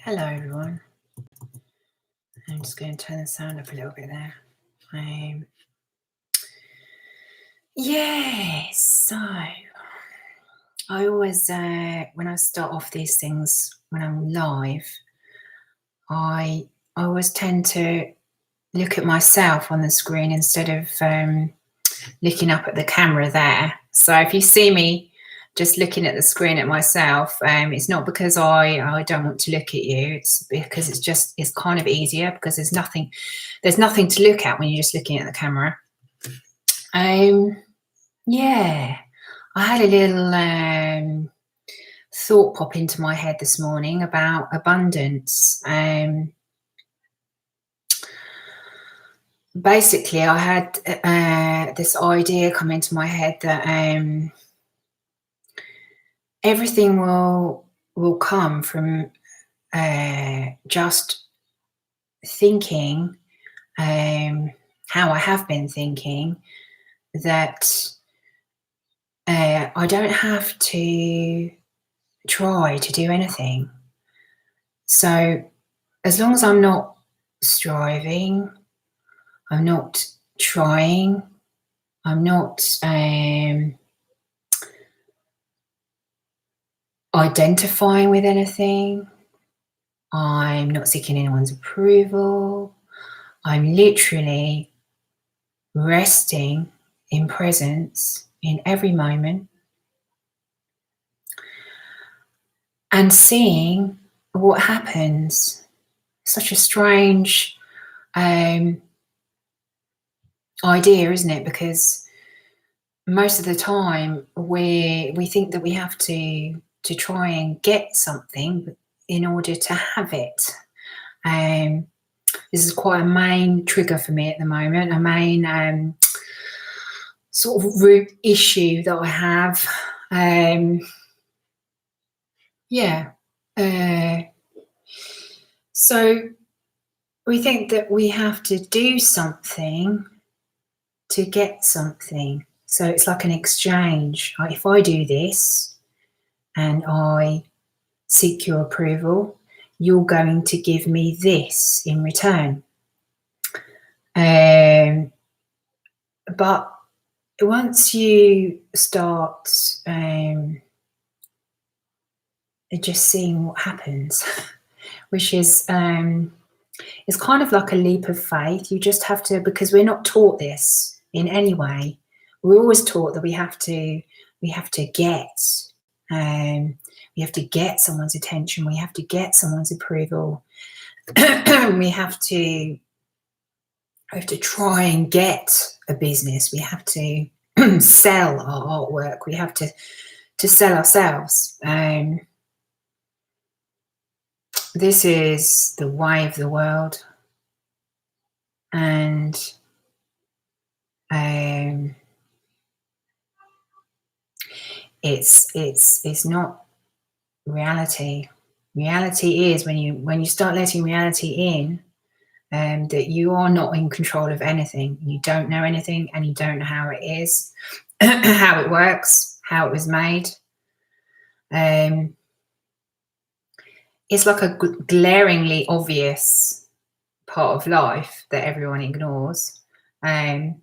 Hello everyone. I'm just going to turn the sound up a little bit there. So I always, when I start off these things, when I'm live, I always tend to look at myself on the screen instead of looking up at the camera there. So if you see me just looking at the screen at myself, it's not because I don't want to look at you. It's because it's kind of easier because there's nothing to look at when you're just looking at the camera. Yeah, I had a little thought pop into my head this morning about abundance. Basically, I had this idea come into my head that everything will come from just thinking how I have been thinking, that I don't have to try to do anything. So as long as I'm not striving, I'm not trying, I'm not identifying with anything, I'm not seeking anyone's approval, I'm literally resting in presence in every moment and seeing what happens. Such a strange idea, isn't it? Because most of the time we think that we have to try and get something in order to have it. This is quite a main trigger for me at the moment, a main sort of root issue that I have. So we think that we have to do something to get something. So it's like an exchange. If I do this and I seek your approval, you're going to give me this in return. But once you start just seeing what happens, which is it's kind of like a leap of faith. You just have to, because we're not taught this in any way. We're always taught that we have to get, we have to get someone's attention. We have to get someone's approval. we have to try and get a business. We have to sell our artwork. We have to sell ourselves. This is the way of the world, and it's not reality. Reality is when you start letting reality in, that you are not in control of anything. You don't know anything, and you don't know how it is, how it works, how it was made. It's like a glaringly obvious part of life that everyone ignores. But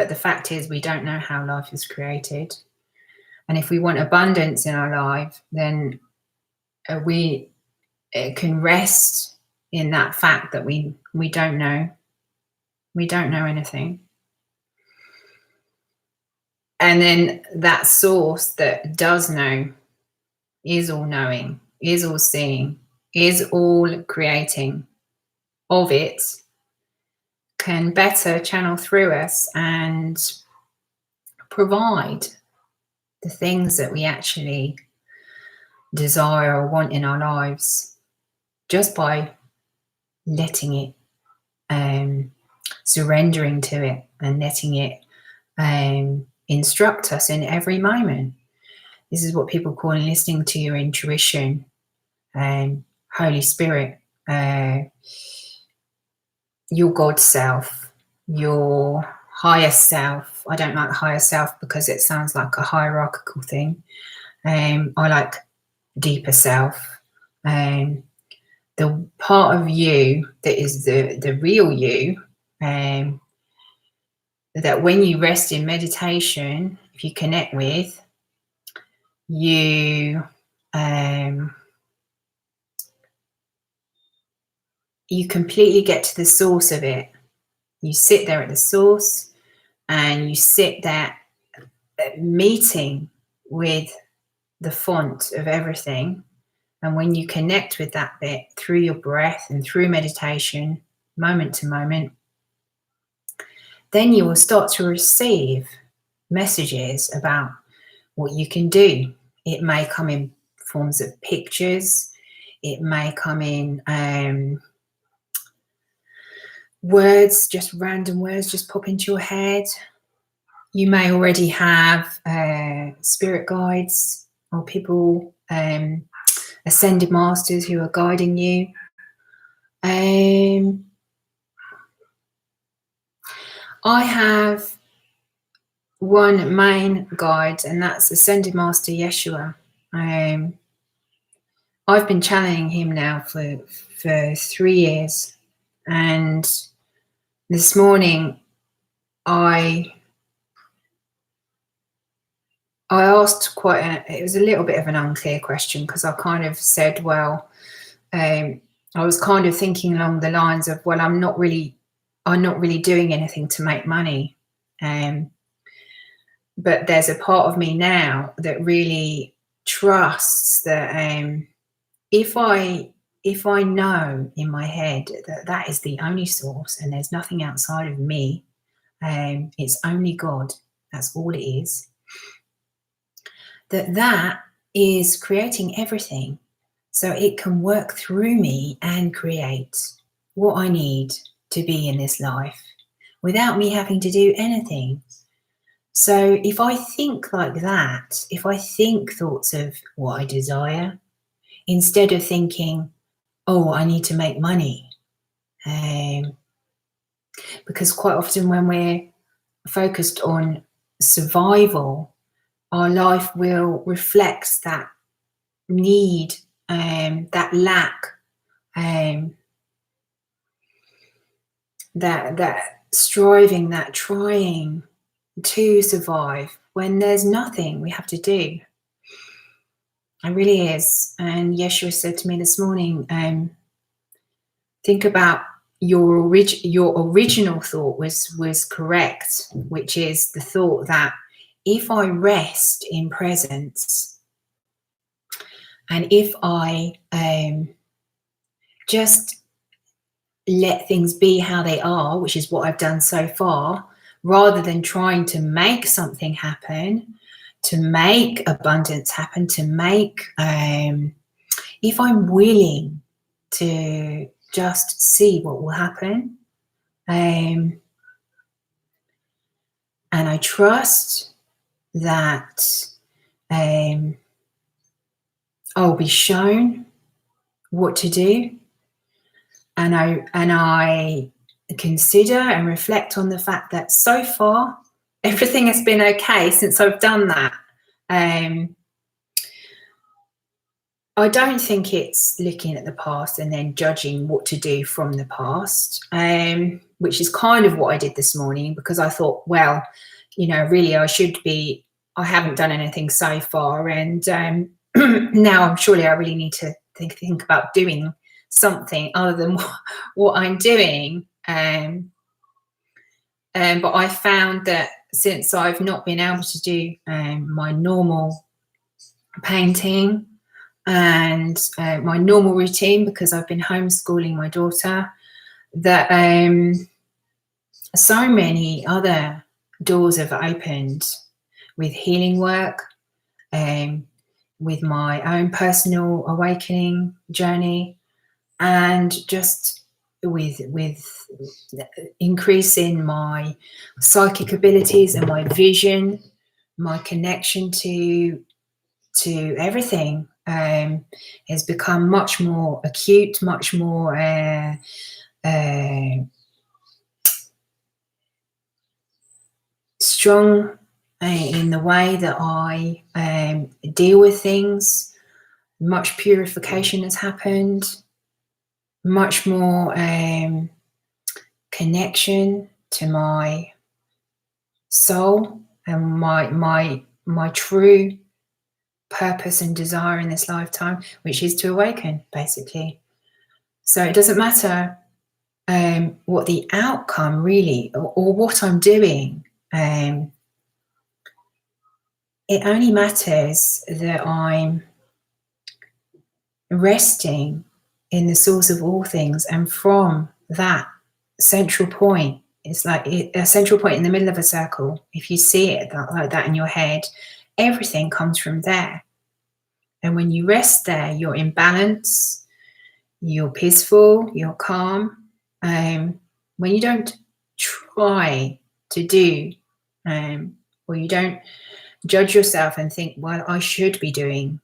the fact is, we don't know how life is created. And if we want abundance in our life, then we can rest in that fact that we don't know. We don't know anything. And then that source that does know, is all knowing, is all seeing, is all creating of it, can better channel through us and provide the things that we actually desire or want in our lives, just by letting it, surrendering to it, and letting it instruct us in every moment. This is what people call listening to your intuition, Holy Spirit, your God self, your higher self. I don't like higher self because it sounds like a hierarchical thing. I like deeper self, the part of you that is the real you, that when you rest in meditation, if you connect with, you you completely get to the source of it. You sit there at the source, and you sit there meeting with the font of everything. And when you connect with that bit through your breath and through meditation, moment to moment, then you will start to receive messages about what you can do. It may come in forms of pictures. It may come in words, just random words just pop into your head. You may already have spirit guides or people, ascended masters who are guiding you. I have one main guide, and that's Ascended Master Yeshua. I've been channeling him now for 3 years, and this morning I asked it was a little bit of an unclear question, because I kind of said, well, I was kind of thinking along the lines of, well, I'm not really doing anything to make money. But there's a part of me now that really trusts that if I know in my head that that is the only source and there's nothing outside of me, it's only God, that's all it is, that is creating everything, so it can work through me and create what I need to be in this life without me having to do anything. So if I think like that, if I think thoughts of what I desire, instead of thinking, oh, I need to make money, because quite often when we're focused on survival, our life will reflect that need, that lack, that striving, that trying to survive when there's nothing we have to do. It really is. And Yeshua said to me this morning, think about your original thought was correct, which is the thought that if I rest in presence and if I just let things be how they are, which is what I've done so far, rather than trying to make something happen, to make abundance happen, to make, if I'm willing to just see what will happen, and I trust that I'll be shown what to do, and I consider and reflect on the fact that so far everything has been okay since I've done that. I don't think it's looking at the past and then judging what to do from the past, which is kind of what I did this morning, because I thought, well, you know, really I haven't done anything so far, and now surely I really need to think about doing something other than what I'm doing. But I found that since I've not been able to do my normal painting and my normal routine, because I've been homeschooling my daughter, that so many other doors have opened with healing work, with my own personal awakening journey, and just with increasing my psychic abilities and my vision, my connection to everything has become much more acute, much more strong in the way that I deal with things. Much purification has happened, much more connection to my soul and my true purpose and desire in this lifetime, which is to awaken, basically. So it doesn't matter what the outcome really, or what I'm doing. It only matters that I'm resting in the source of all things, and from that central point, it's like a central point in the middle of a circle. If you see it like that in your head, everything comes from there. And when you rest there, you're in balance, you're peaceful, you're calm. When you don't try to do, or you don't judge yourself and think, well, I should be doing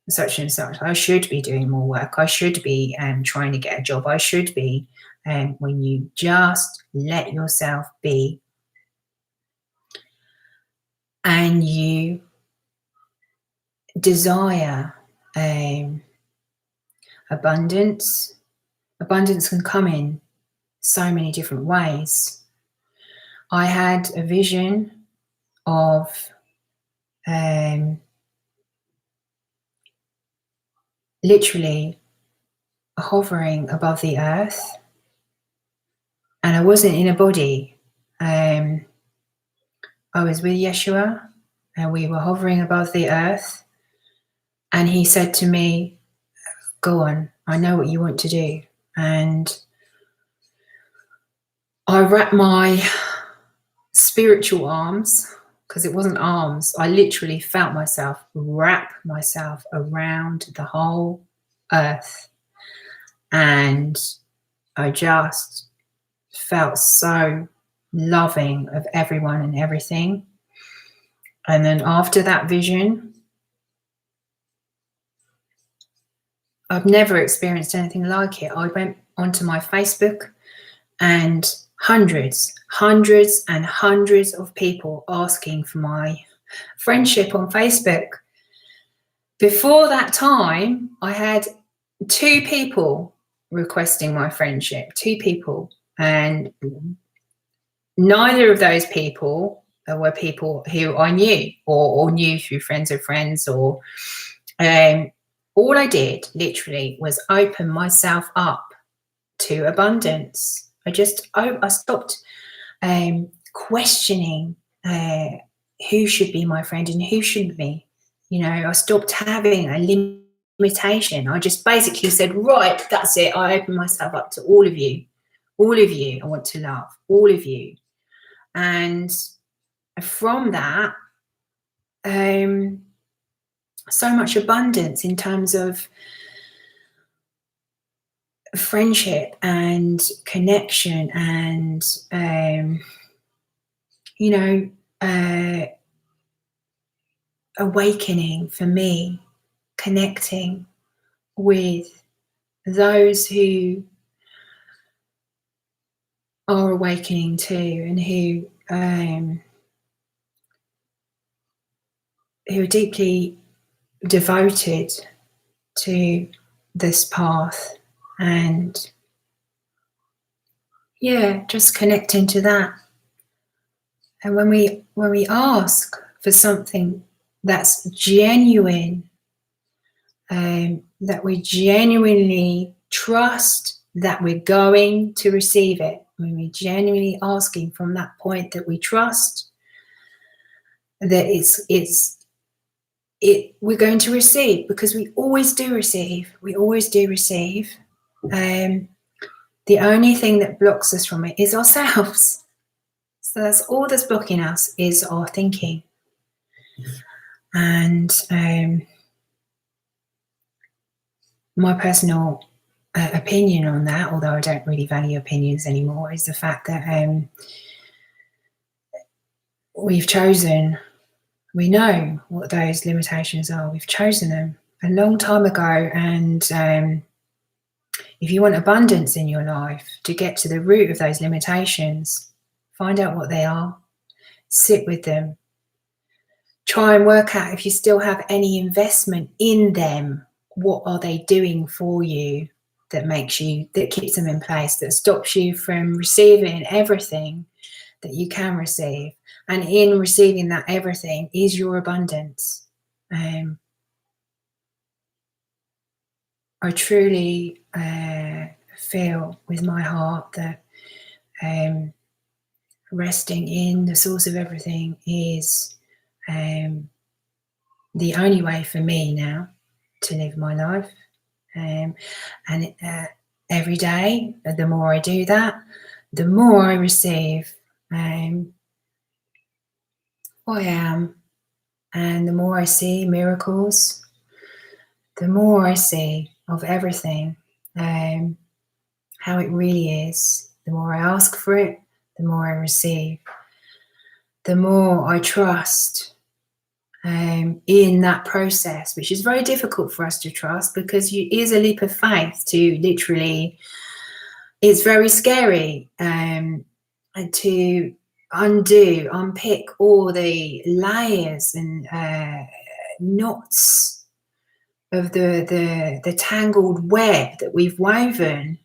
such and such, I should be doing more work, I should be trying to get a job, I should be, when you just let yourself be, and you desire abundance can come in so many different ways. I had a vision of literally hovering above the earth, and I wasn't in a body. I was with Yeshua, and we were hovering above the earth, and he said to me, go on, I know what you want to do. And I wrapped my spiritual arms, because it wasn't arms, I literally felt myself wrap myself around the whole earth, and I just felt so loving of everyone and everything. And then after that vision, I've never experienced anything like it. I went onto my Facebook, and hundreds and hundreds of people asking for my friendship on Facebook. Before that time, I had 2 people requesting my friendship, 2 people, and neither of those people were people who I knew or knew through friends of friends, or all I did literally was open myself up to abundance. I stopped questioning who should be my friend and who shouldn't be. You know, I stopped having a limitation. I just basically said, right, that's it. I open myself up to all of you. All of you I want to love, all of you. And from that, so much abundance in terms of friendship and connection and, awakening for me, connecting with those who are awakening too, and who are deeply devoted to this path. And yeah, just connecting to that. And when we ask for something that's genuine, that we genuinely trust that we're going to receive it, when we're genuinely asking from that point that we trust that we're going to receive, because we always do receive. We always do receive. The only thing that blocks us from it is ourselves. So that's all that's blocking us, is our thinking. And my personal opinion on that, although I don't really value opinions anymore, is the fact that we've chosen, we know what those limitations are. We've chosen them a long time ago. And if you want abundance in your life, to get to the root of those limitations, find out what they are, sit with them, try and work out if you still have any investment in them, what are they doing for you that keeps them in place, that stops you from receiving everything that you can receive. And in receiving that everything is your abundance. I truly feel with my heart that resting in the source of everything is the only way for me now to live my life. And every day, the more I do that, the more I receive who I am, and the more I see miracles, the more I see of everything, how it really is. The more I ask for it, the more I receive. The more I trust in that process, which is very difficult for us to trust, because it is a leap of faith to literally, it's very scary and to unpick all the layers and knots of the tangled web that we've woven,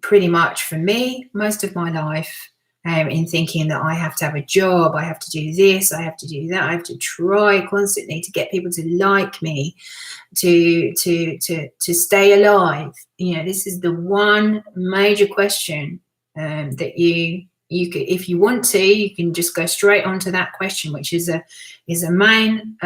pretty much for me, most of my life, in thinking that I have to have a job, I have to do this, I have to do that, I have to try constantly to get people to like me, to stay alive. You know, this is the one major question that you could, if you want to, you can just go straight onto that question, which is a main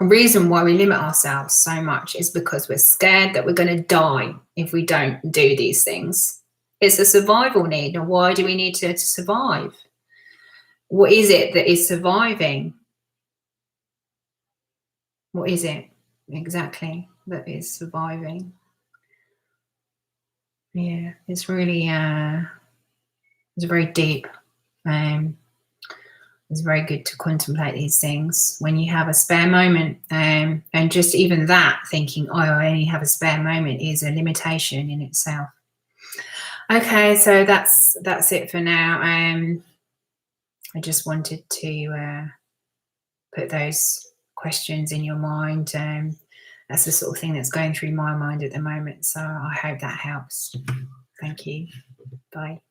reason why we limit ourselves so much, is because we're scared that we're going to die if we don't do these things. It's a survival need. And why do we need to survive? What is it that is surviving? What is it exactly that is surviving? Yeah, it's really it's very deep. It's very good to contemplate these things when you have a spare moment, and just even that, thinking, oh, I only have a spare moment, is a limitation in itself. Okay, so that's it for now. I just wanted to put those questions in your mind. That's the sort of thing that's going through my mind at the moment, so I hope that helps. Thank you. Bye.